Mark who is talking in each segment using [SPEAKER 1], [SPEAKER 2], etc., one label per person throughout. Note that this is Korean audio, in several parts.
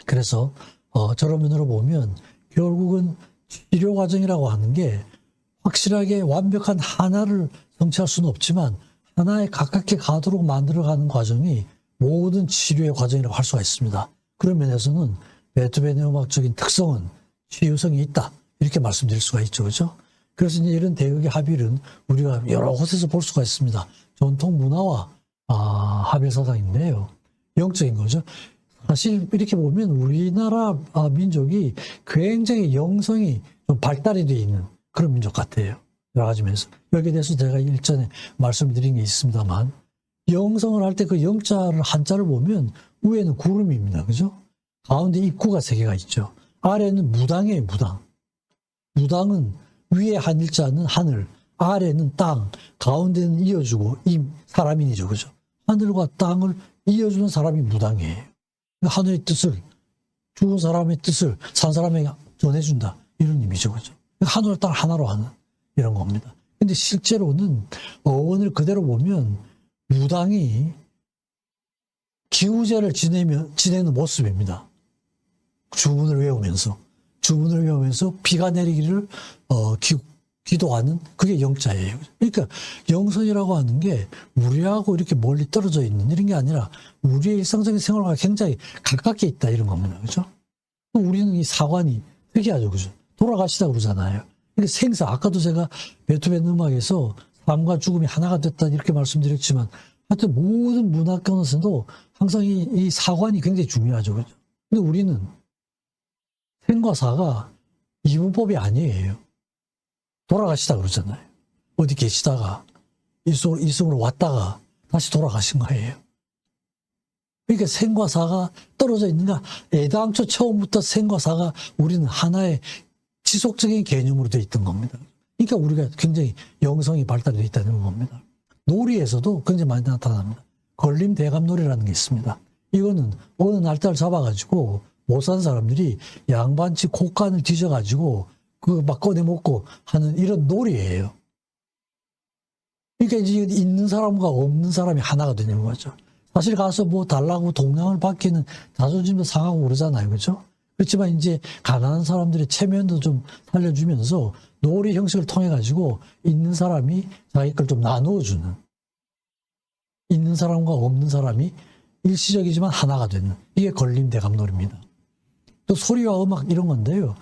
[SPEAKER 1] 그래서 저런 면으로 보면 결국은 치료 과정이라고 하는 게 확실하게 완벽한 하나를 성취할 수는 없지만 하나에 가깝게 가도록 만들어가는 과정이 모든 치료의 과정이라고 할 수가 있습니다. 그런 면에서는 베토벤의 음악적인 특성은 치유성이 있다, 이렇게 말씀드릴 수가 있죠. 그죠? 그래서 이제 이런 대극의 합일은 우리가 여러 곳에서 볼 수가 있습니다. 전통 문화와 합일 사상인데요. 영적인 거죠. 사실 이렇게 보면 우리나라 민족이 굉장히 영성이 좀 발달이 되어 있는 그런 민족 같아요. 여러 가지 면에서. 여기에 대해서 제가 일전에 말씀드린 게 있습니다만, 영성을 할 때 그 영자를 한자를 보면 위에는 구름입니다. 그죠? 가운데 입구가 세 개가 있죠. 아래는 무당이에요, 무당. 무당은 위에 한 일자는 하늘, 아래는 땅, 가운데는 이어주고 사람인이죠. 그죠? 하늘과 땅을 이어주는 사람이 무당이에요. 하늘의 뜻을, 죽은 사람의 뜻을 산 사람에게 전해준다, 이런 의미죠. 그죠? 하늘과 땅 하나로 하는 이런 겁니다. 근데 실제로는 어원을 그대로 보면 무당이 기우제를 지내는 모습입니다. 주문을 외우면서 비가 내리기를 기도하는, 그게 영자예요. 그러니까 영성이라고 하는 게 우리하고 이렇게 멀리 떨어져 있는 이런 게 아니라 우리의 일상적인 생활과 굉장히 가깝게 있다, 이런 겁니다. 그죠? 우리는 이 사관이 특이하죠. 그죠? 돌아가시다 그러잖아요. 그러니까 생사, 아까도 제가 베토벤 음악에서 삶과 죽음이 하나가 됐다, 이렇게 말씀드렸지만, 하여튼 모든 문화권에서도 항상 이 사관이 굉장히 중요하죠. 그죠? 근데 우리는 생과 사가 이분법이 아니에요. 돌아가시다 그러잖아요. 어디 계시다가 이승으로 왔다가 다시 돌아가신 거예요. 그러니까 생과 사가 떨어져 있는가? 애당초 처음부터 생과 사가 우리는 하나의 지속적인 개념으로 되어 있던 겁니다. 그러니까 우리가 굉장히 영성이 발달되어 있다는 겁니다. 놀이에서도 굉장히 많이 나타납니다. 걸림 대감놀이라는 게 있습니다. 이거는 어느 날짜를 잡아가지고 못 산 사람들이 양반치 콧간을 뒤져가지고 그거 막 꺼내 먹고 하는 이런 놀이예요. 그러니까 이제 있는 사람과 없는 사람이 하나가 되는 거죠. 사실 가서 뭐 달라고 동양을 받기는 자존심도 상하고 그러잖아요. 그렇죠? 그렇지만 이제 가난한 사람들의 체면도 좀 살려주면서 놀이 형식을 통해 가지고 있는 사람이 자기 걸 좀 나누어주는, 있는 사람과 없는 사람이 일시적이지만 하나가 되는, 이게 걸림대감놀이입니다. 또 소리와 음악 이런 건데요.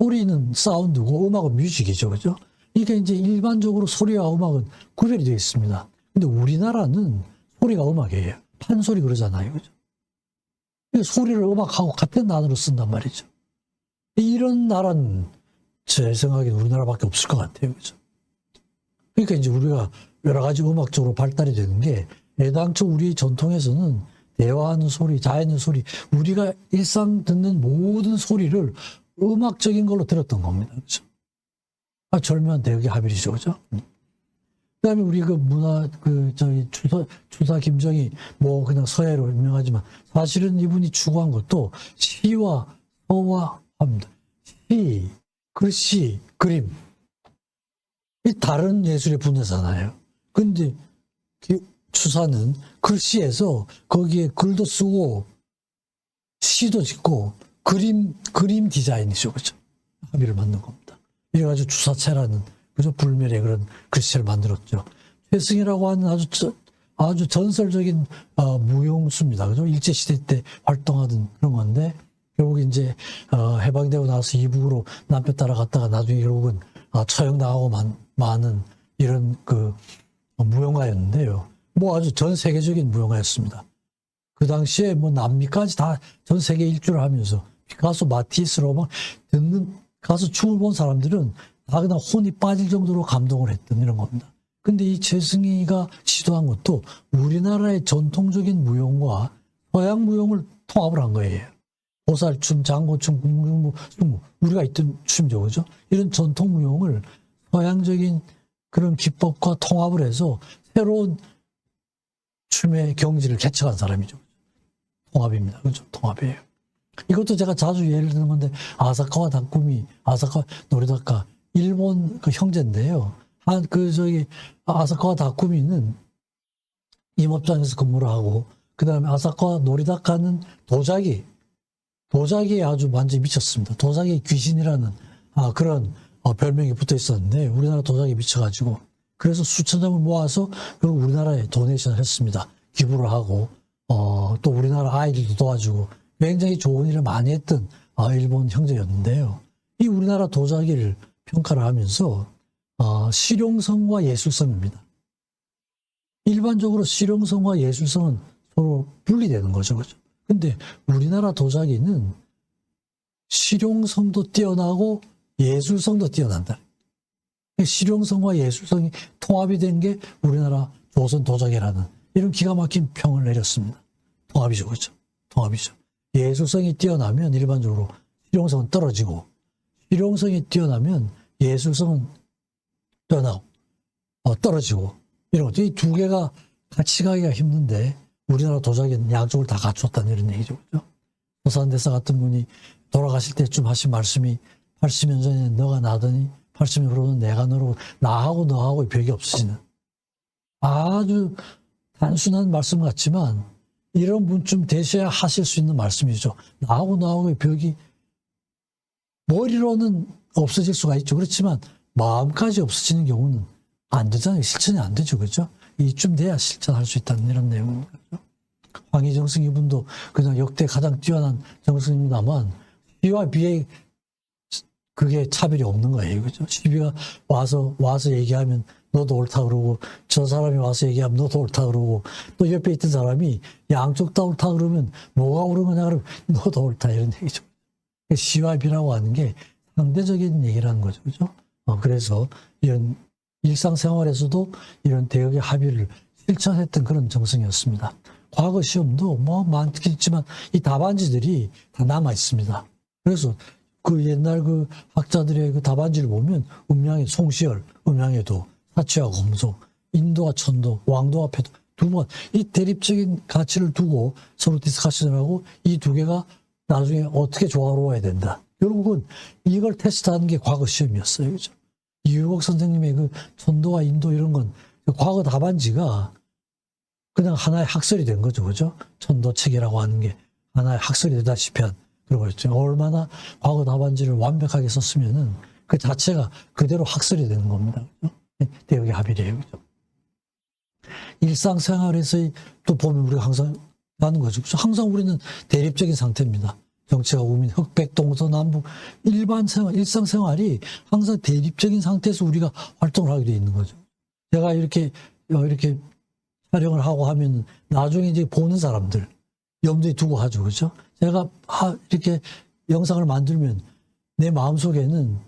[SPEAKER 1] 소리는 사운드고 음악은 뮤직이죠. 그죠? 그러니까 이제 일반적으로 소리와 음악은 구별이 되어 있습니다. 근데 우리나라는 소리가 음악이에요. 판소리 그러잖아요. 그죠? 소리를 음악하고 같은 단어로 쓴단 말이죠. 이런 나라는 제 생각에는 우리나라밖에 없을 것 같아요. 그죠? 그러니까 이제 우리가 여러 가지 음악적으로 발달이 되는 게, 애당초 우리 전통에서는 대화하는 소리, 자연의 소리, 우리가 일상 듣는 모든 소리를 음악적인 걸로 들었던 겁니다. 그죠? 절묘한 대극의 합일이죠. 그죠? 그 다음에 우리 추사 김정희, 그냥 서예로 유명하지만, 사실은 이분이 추구한 것도 시와 서와 합니다. 시, 글씨, 그림. 이 다른 예술의 분야잖아요. 근데 추사는 글씨에서 거기에 글도 쓰고, 시도 짓고, 그림 디자인이죠. 그죠? 합의를 만든 겁니다. 이래가지고 추사체라는, 그죠? 불멸의 그런 글씨를 만들었죠. 최승희라고 하는 아주 전설적인 무용수입니다. 그죠? 일제시대 때 활동하던 그런 건데, 결국 이제 해방되고 나서 이북으로 남편 따라갔다가 나중에 결국은 처형당하고 많은 이런 무용가였는데요. 아주 전 세계적인 무용가였습니다. 그 당시에 남미까지 다 전 세계 일주를 하면서 피카소, 마티스로 막 가서 춤을 본 사람들은 다 그냥 혼이 빠질 정도로 감동을 했던 이런 겁니다. 근데 이 최승희가 시도한 것도 우리나라의 전통적인 무용과 서양 무용을 통합을 한 거예요. 보살춤, 장고춤, 궁중무, 승무, 우리가 있던 춤이죠. 그죠? 이런 전통 무용을 서양적인 그런 기법과 통합을 해서 새로운 춤의 경지를 개척한 사람이죠. 통합입니다. 그죠? 통합이에요. 이것도 제가 자주 예를 드는 건데, 아사카와 노리다카, 일본 형제인데요. 아사카와 다쿠미는 임업장에서 근무를 하고, 그 다음에 아사카와 노리다카는 도자기, 도자기에 아주 완전히 미쳤습니다. 도자기 귀신이라는 그런 별명이 붙어 있었는데 우리나라 도자기에 미쳐가지고 그래서 수천 점을 모아서 결국 우리나라에 도네이션을 했습니다. 기부를 하고 또 우리나라 아이들도 도와주고 굉장히 좋은 일을 많이 했던 일본 형제였는데요. 이 우리나라 도자기를 평가를 하면서 실용성과 예술성입니다. 일반적으로 실용성과 예술성은 서로 분리되는 거죠. 그죠? 근데 우리나라 도자기는 실용성도 뛰어나고 예술성도 뛰어난다. 실용성과 예술성이 통합이 된 게 우리나라 조선 도자기라는 이런 기가 막힌 평을 내렸습니다. 통합이죠. 그렇죠? 통합이죠. 예술성이 뛰어나면 일반적으로 실용성은 떨어지고 실용성이 뛰어나면 예술성은 뛰어나고 떨어지고 이런 것도 이 두 개가 같이 가기가 힘든데 우리나라 도자기는 양쪽을 다 갖췄다는 이런 얘기죠. 그죠? 서산대사 같은 분이 돌아가실 때쯤 하신 말씀이 80년 전에 너가 나더니 80년 후로는 내가 너로 나하고 너하고의 벽이 없어지는 아주 단순한 말씀 같지만 이런 분쯤 되셔야 하실 수 있는 말씀이죠. 나하고 너하고의 벽이 머리로는 없어질 수가 있죠. 그렇지만 마음까지 없어지는 경우는 안 되잖아요. 실천이 안 되죠. 그죠? 이쯤 돼야 실천할 수 있다는 이런 내용입니다. 황희정승 이분도 그냥 역대 가장 뛰어난 정승입니다만 시와 비의 그게 차별이 없는 거예요. 그죠? 시비가 와서 얘기하면 너도 옳다 그러고 저 사람이 와서 얘기하면 너도 옳다 그러고 또 옆에 있던 사람이 양쪽 다 옳다 그러면 뭐가 옳은 거냐 그러면 너도 옳다 이런 얘기죠. 시와 비라고 하는 게 상대적인 얘기라는 거죠. 그죠? 그래서 이런 일상생활에서도 이런 대역의 합의를 실천했던 그런 정승이었습니다. 과거 시험도 뭐 많긴 있지만 이 답안지들이 다 남아 있습니다. 그래서 그 옛날 그 학자들의 그 답안지를 보면 음양의 송시열, 음양에도 사치와 검소, 인도와 천도, 왕도와 패도 두 번 이 대립적인 가치를 두고 서로 디스커션하고 이 두 개가 나중에 어떻게 조화로워야 된다. 결국은 이걸 테스트하는 게 과거 시험이었어요. 그죠? 이유곡 선생님의 그 천도와 인도 이런 건 과거 답안지가 그냥 하나의 학설이 된 거죠. 그죠? 천도책이라고 하는 게 하나의 학설이 되다시피 한 그런 거였죠. 얼마나 과거 답안지를 완벽하게 썼으면은 그 자체가 그대로 학설이 되는 겁니다. 그죠? 대역의 합의래요. 그죠? 일상생활에서의 또 보면 우리가 항상 하는 거죠. 그죠? 항상 우리는 대립적인 상태입니다. 정치가 우민, 흑백, 동서남북, 일상생활이 항상 대립적인 상태에서 우리가 활동을 하게 돼 있는 거죠. 제가 이렇게 촬영을 하고 하면 나중에 이제 보는 사람들 염두에 두고 하죠. 그죠? 제가 이렇게 영상을 만들면 내 마음속에는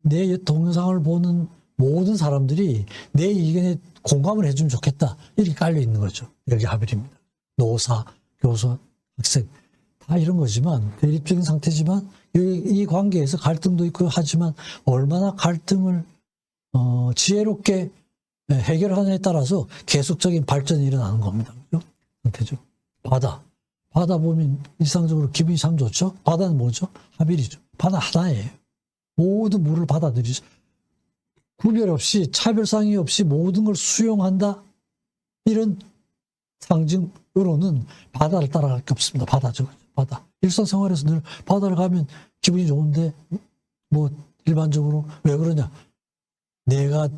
[SPEAKER 1] 내 동영상을 보는 모든 사람들이 내 의견에 공감을 해주면 좋겠다. 이렇게 깔려 있는 거죠. 여기 합의입니다. 노사, 교사, 학생 다 이런 거지만 대립적인 상태지만 이 관계에서 갈등도 있고 하지만 얼마나 갈등을 지혜롭게 해결하느냐에 따라서 계속적인 발전이 일어나는 겁니다. 그죠? 상태죠. 바다 보면 일상적으로 기분이 참 좋죠. 바다는 뭐죠? 하빌이죠. 바다 하나예요. 모든 물을 받아들이죠. 구별 없이 차별상의 없이 모든 걸 수용한다. 이런 상징으로는 바다를 따라갈 게 없습니다. 바다죠. 바다. 일상생활에서 늘 바다를 가면 기분이 좋은데 뭐 일반적으로 왜 그러냐. 내가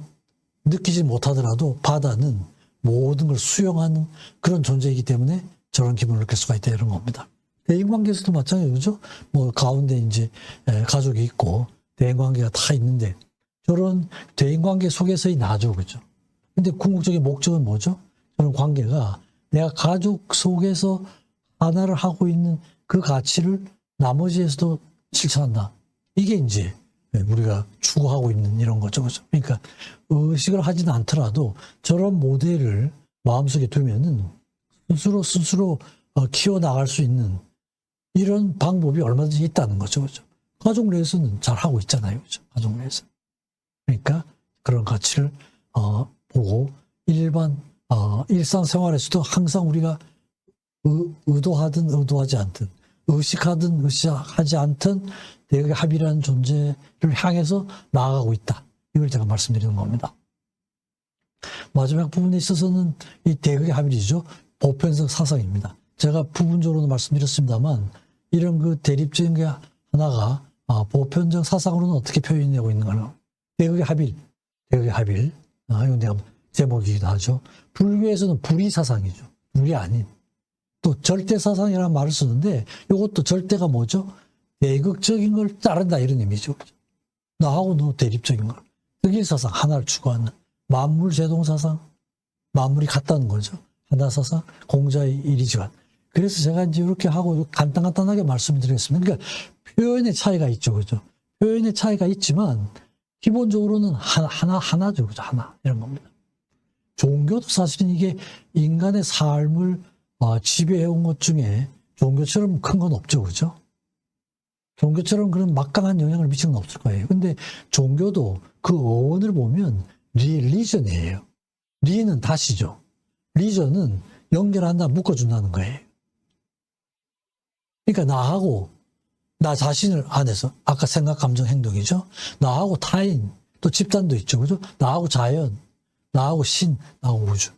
[SPEAKER 1] 느끼지 못하더라도 바다는 모든 걸 수용하는 그런 존재이기 때문에 저런 기분을 느낄 수가 있다 이런 겁니다. 대인관계에서도 마찬가지죠. 뭐 가운데 이제 가족이 있고 대인관계가 다 있는데 저런 대인관계 속에서의 나죠. 그죠? 근데 궁극적인 목적은 뭐죠? 저런 관계가 내가 가족 속에서 하나를 하고 있는 그 가치를 나머지에서도 실천한다. 이게 이제 우리가 추구하고 있는 이런 거죠. 그죠? 그러니까 의식을 하지는 않더라도 저런 모델을 마음속에 두면은 스스로 키워나갈 수 있는 이런 방법이 얼마든지 있다는 거죠. 그죠? 가족 내에서는 잘 하고 있잖아요. 그죠? 가족 내에서. 그러니까 그런 가치를 보고 일상생활에서도 항상 우리가 의도하든 의도하지 않든 의식하든 의식하지 않든 대역의 합의라는 존재를 향해서 나아가고 있다. 이걸 제가 말씀드리는 겁니다. 마지막 부분에 있어서는 이 대역의 합의죠. 보편적 사상입니다. 제가 부분적으로도 말씀드렸습니다만 이런 그 대립적인 게 하나가 보편적 사상으로는 어떻게 표현이 되고 있는가. 대극의 합일. 이건 내가 제목이기도 하죠. 불교에서는 불의 사상이죠. 불이 아닌. 또 절대 사상이라는 말을 쓰는데 이것도 절대가 뭐죠? 대극적인 걸 따른다 이런 의미죠. 나하고 너 대립적인 걸. 득일 사상, 하나를 추구하는 만물 제동 사상, 만물이 같다는 거죠. 하나 사상, 공자의 일이지만. 그래서 제가 이제 이렇게 하고 간단하게 말씀드리겠습니다. 그러니까 표현의 차이가 있죠, 그죠? 표현의 차이가 있지만 기본적으로는 하나죠, 그죠? 하나 이런 겁니다. 종교도 사실은 이게 인간의 삶을 지배해온 것 중에 종교처럼 큰 건 없죠, 그죠? 종교처럼 그런 막강한 영향을 미치는 건 없을 거예요. 근데 종교도 그 어원을 보면 리전이에요. 리는 다시죠. 리전은 연결한다, 묶어준다는 거예요. 그러니까 나하고 나 자신을 안에서 아까 생각, 감정, 행동이죠. 나하고 타인, 또 집단도 있죠. 그죠? 나하고 자연, 나하고 신, 나하고 우주.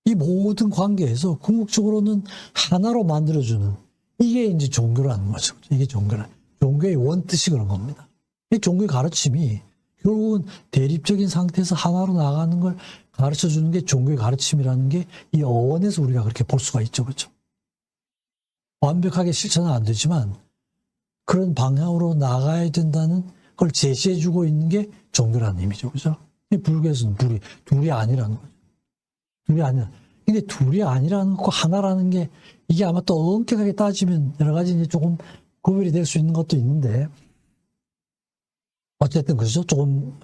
[SPEAKER 1] 이 모든 관계에서 궁극적으로는 하나로 만들어주는 이게 이제 종교라는 거죠. 이게 종교의 원뜻이 그런 겁니다. 이 종교의 가르침이 결국은 대립적인 상태에서 하나로 나가는 걸 가르쳐 주는 게 종교의 가르침이라는 게 이 어원에서 우리가 그렇게 볼 수가 있죠. 그렇죠? 완벽하게 실천은 안 되지만 그런 방향으로 나가야 된다는 걸 제시해 주고 있는 게 종교라는 의미죠. 그죠? 불교에서는 둘이 아니라는 거죠. 둘이 아니라. 근데 둘이 아니라는 거 하나라는 게 이게 아마 또 엄격하게 따지면 여러 가지 이제 조금 구별이 될 수 있는 것도 있는데 어쨌든 그죠? 좀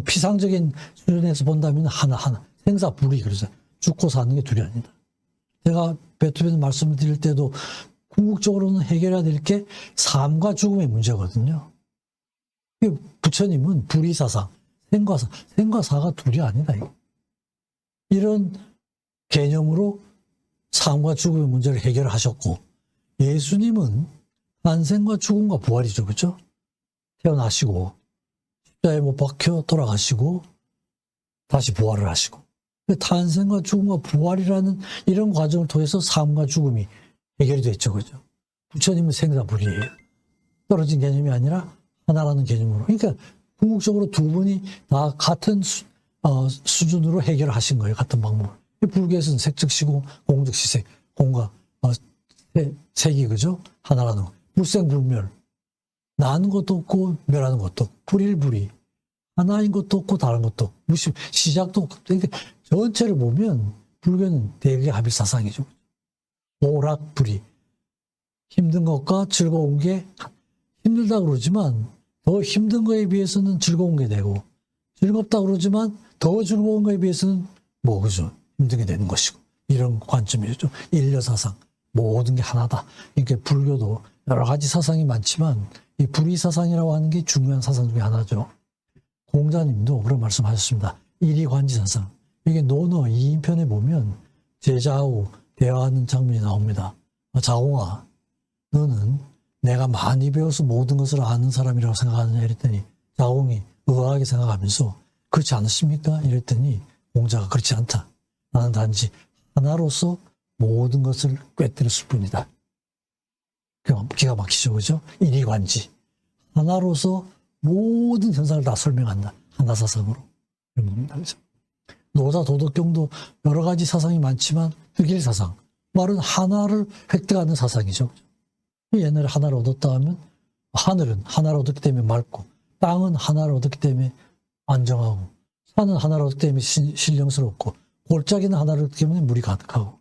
[SPEAKER 1] 피상적인 수준에서 본다면 하나. 생사불이 그러죠. 죽고 사는 게 둘이 아니다. 제가 베토벤 말씀을 드릴 때도 궁극적으로는 해결해야 될 게 삶과 죽음의 문제거든요. 부처님은 불의사상, 생과 사가 둘이 아니다. 이런 개념으로 삶과 죽음의 문제를 해결하셨고 예수님은 탄생과 죽음과 부활이죠. 그렇죠? 태어나시고 십자가에 못 박혀 돌아가시고 다시 부활을 하시고 탄생과 죽음과 부활이라는 이런 과정을 통해서 삶과 죽음이 해결이 됐죠. 그죠? 부처님은 생사불이에요. 떨어진 개념이 아니라 하나라는 개념으로. 그러니까 궁극적으로 두 분이 다 같은 수준으로 해결하신 거예요. 같은 방법을. 불교에서는 색즉시고 공즉시색, 공과 색이 그죠? 하나라는 거. 불생불멸. 나는 것도 없고 멸하는 것도 없고 불일불이. 하나인 것도 없고 다른 것도 없고 무시 시작도 없고. 그러니까 전체를 보면 불교는 대극의 합일 사상이죠. 오락불이. 힘든 것과 즐거운 게 힘들다 그러지만 더 힘든 거에 비해서는 즐거운 게 되고 즐겁다 그러지만 더 즐거운 거에 비해서는 그죠? 힘든 게 되는 것이고 이런 관점이죠. 일려사상 모든 게 하나다. 그러니까 불교도 여러 가지 사상이 많지만 이 불의사상이라고 하는 게 중요한 사상 중에 하나죠. 공자님도 그런 말씀하셨습니다. 일이관지사상. 이게 논어 2인편에 보면 제자하고 대화하는 장면이 나옵니다. 자공아, 너는 내가 많이 배워서 모든 것을 아는 사람이라고 생각하느냐 이랬더니 자공이 의아하게 생각하면서 그렇지 않으십니까? 이랬더니 공자가 그렇지 않다. 나는 단지 하나로서 모든 것을 꿰뚫었을 뿐이다. 기가 막히죠. 그죠? 일이관지. 하나로서 모든 현상을 다 설명한다. 하나 사상으로. 이런 겁니다. 그죠? 노자 도덕경도 여러 가지 사상이 많지만 득일 사상. 말은 하나를 획득하는 사상이죠. 옛날에 하나를 얻었다 하면 하늘은 하나를 얻었기 때문에 맑고 땅은 하나를 얻었기 때문에 안정하고 산은 하나를 얻었기 때문에 신령스럽고 골짜기는 하나를 얻기 때문에 물이 가득하고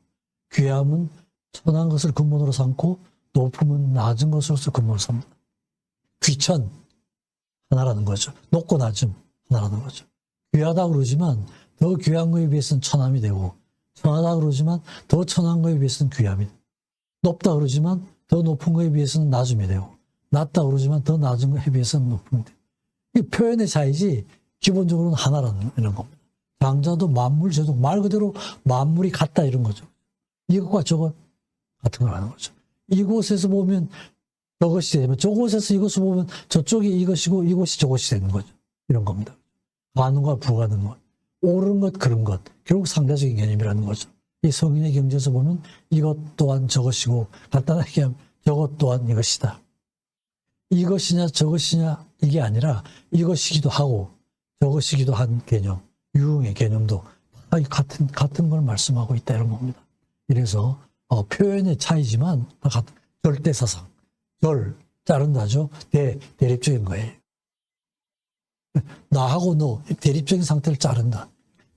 [SPEAKER 1] 귀함은 천한 것을 근본으로 삼고 높음은 낮은 것으로서 근본으로 삼는다. 귀천 하나라는 거죠. 높고 낮음 하나라는 거죠. 귀하다 그러지만 더 귀한 거에 비해서는 천함이 되고 천하다 그러지만 더 천한 거에 비해서는 귀함이 되고 높다 그러지만 더 높은 거에 비해서는 낮음이 되고 낮다 그러지만 더 낮은 거에 비해서는 높음이 되고 이 표현의 차이지 기본적으로는 하나라는 이런 겁니다. 장자도 만물 제동 말 그대로 만물이 같다 이런 거죠. 이것과 저것 같은 걸 하는 거죠. 이곳에서 보면 저것이 되면 저곳에서 이것을 보면 저쪽이 이것이고 이곳이 저것이 되는 거죠. 이런 겁니다. 가능과 불가능과 옳은 것 그른 것 결국 상대적인 개념이라는 거죠. 이 성인의 경제에서 보면 이것 또한 저것이고 간단하게 하면 저것 또한 이것이다. 이것이냐 저것이냐 이게 아니라 이것이기도 하고 저것이기도 한 개념, 유흥의 개념도 다 같은 걸 말씀하고 있다 이런 겁니다. 이래서 표현의 차이지만 다 같은 절대사상, 자른다죠. 대립적인 거예요. 나하고 너 대립적인 상태를 자른다.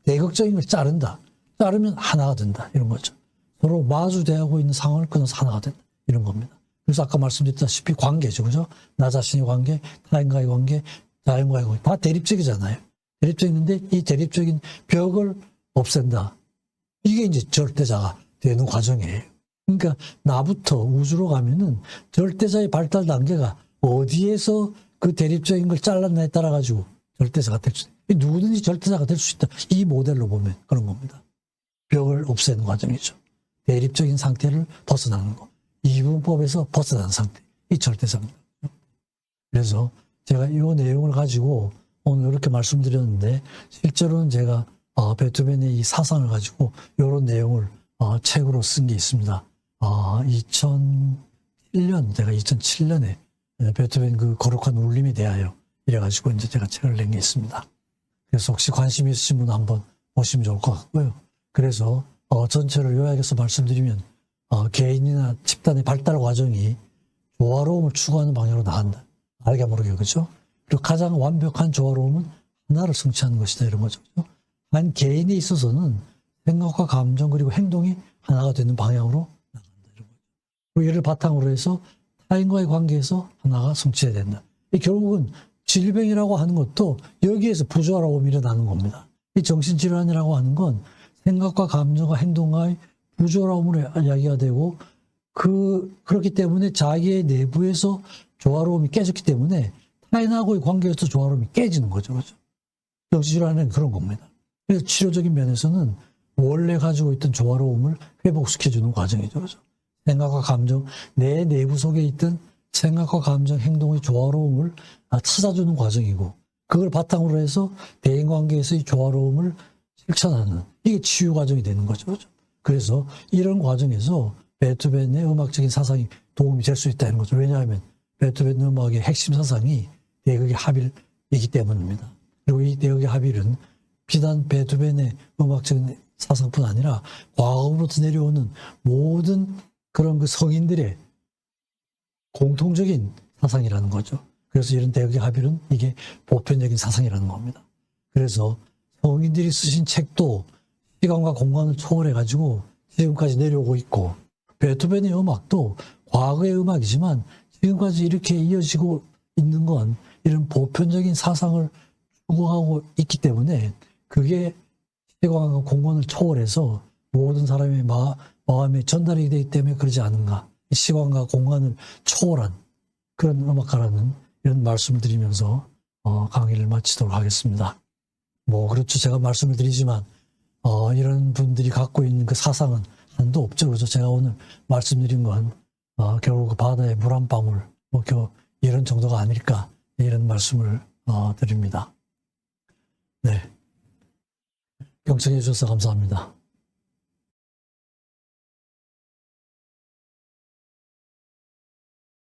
[SPEAKER 1] 대극적인 걸 자른다. 자르면 하나가 된다 이런 거죠. 서로 마주대하고 있는 상황을 끊어서 하나가 된다 이런 겁니다. 그래서 아까 말씀드렸다시피 관계죠. 그죠? 나 자신의 관계, 타인과의 관계, 자연과의 관계 다 대립적이잖아요. 대립적인데 이 대립적인 벽을 없앤다. 이게 이제 절대자가 되는 과정이에요. 그러니까 나부터 우주로 가면은 절대자의 발달 단계가 어디에서 그 대립적인 걸 잘랐나에 따라 가지고 절대자가 될 수 있다. 누구든지 절대자가 될 수 있다. 이 모델로 보면 그런 겁니다. 벽을 없애는 과정이죠. 대립적인 상태를 벗어나는 거. 이분법에서 벗어나는 상태. 이 절대자입니다. 그래서 제가 이 내용을 가지고 오늘 이렇게 말씀드렸는데 실제로는 제가 베토벤의 이 사상을 가지고 이런 내용을 책으로 쓴 게 있습니다. 2007년 제가 2007년에 베토벤 그 거룩한 울림에 대하여 이래가지고 이제 제가 책을 낸 게 있습니다. 그래서 혹시 관심 있으신 분 한번 보시면 좋을 것 같고요. 그래서 전체를 요약해서 말씀드리면 개인이나 집단의 발달 과정이 조화로움을 추구하는 방향으로 나간다. 알게 모르게 그죠? 그리고 가장 완벽한 조화로움은 하나를 성취하는 것이다 이런 거죠. 그죠? 한 개인에 있어서는 생각과 감정 그리고 행동이 하나가 되는 방향으로 나간다 이런 거죠. 그리고 이를 바탕으로 해서 타인과의 관계에서 하나가 성취해야 된다. 결국은 질병이라고 하는 것도 여기에서 부조화로움이 일어나는 겁니다. 이 정신질환이라고 하는 건 생각과 감정과 행동과의 부조화로움으로 이야기가 되고 그렇기 때문에 자기의 내부에서 조화로움이 깨졌기 때문에 타인하고의 관계에서 조화로움이 깨지는 거죠. 그렇죠? 정신질환은 그런 겁니다. 그래서 치료적인 면에서는 원래 가지고 있던 조화로움을 회복시켜주는 과정이죠. 그렇죠? 생각과 감정, 내 내부 속에 있던 생각과 감정, 행동의 조화로움을 찾아주는 과정이고 그걸 바탕으로 해서 대인관계에서의 조화로움을 실천하는 이게 치유 과정이 되는 거죠. 그렇죠? 그래서 이런 과정에서 베토벤의 음악적인 사상이 도움이 될 수 있다는 거죠. 왜냐하면 베토벤 음악의 핵심 사상이 대극의 합일이기 때문입니다. 그리고 이 대극의 합일은 비단 베토벤의 음악적인 사상뿐 아니라 과거로부터 내려오는 모든 그런 그 성인들의 공통적인 사상이라는 거죠. 그래서 이런 대극의 합일은 이게 보편적인 사상이라는 겁니다. 그래서 성인들이 쓰신 책도 시간과 공간을 초월해가지고 지금까지 내려오고 있고 베토벤의 음악도 과거의 음악이지만 지금까지 이렇게 이어지고 있는 건 이런 보편적인 사상을 추구하고 있기 때문에 그게 시간과 공간을 초월해서 모든 사람의 마음에 전달이 되기 때문에 그러지 않은가. 시간과 공간을 초월한 그런 음악가라는 이런 말씀을 드리면서 강의를 마치도록 하겠습니다. 그렇죠. 제가 말씀을 드리지만 이런 분들이 갖고 있는 그 사상은 한도 없죠. 그래서 제가 오늘 말씀드린 건 결국 그 바다에 물 한 방울 이런 정도가 아닐까 이런 말씀을 드립니다. 네, 경청해 주셔서 감사합니다.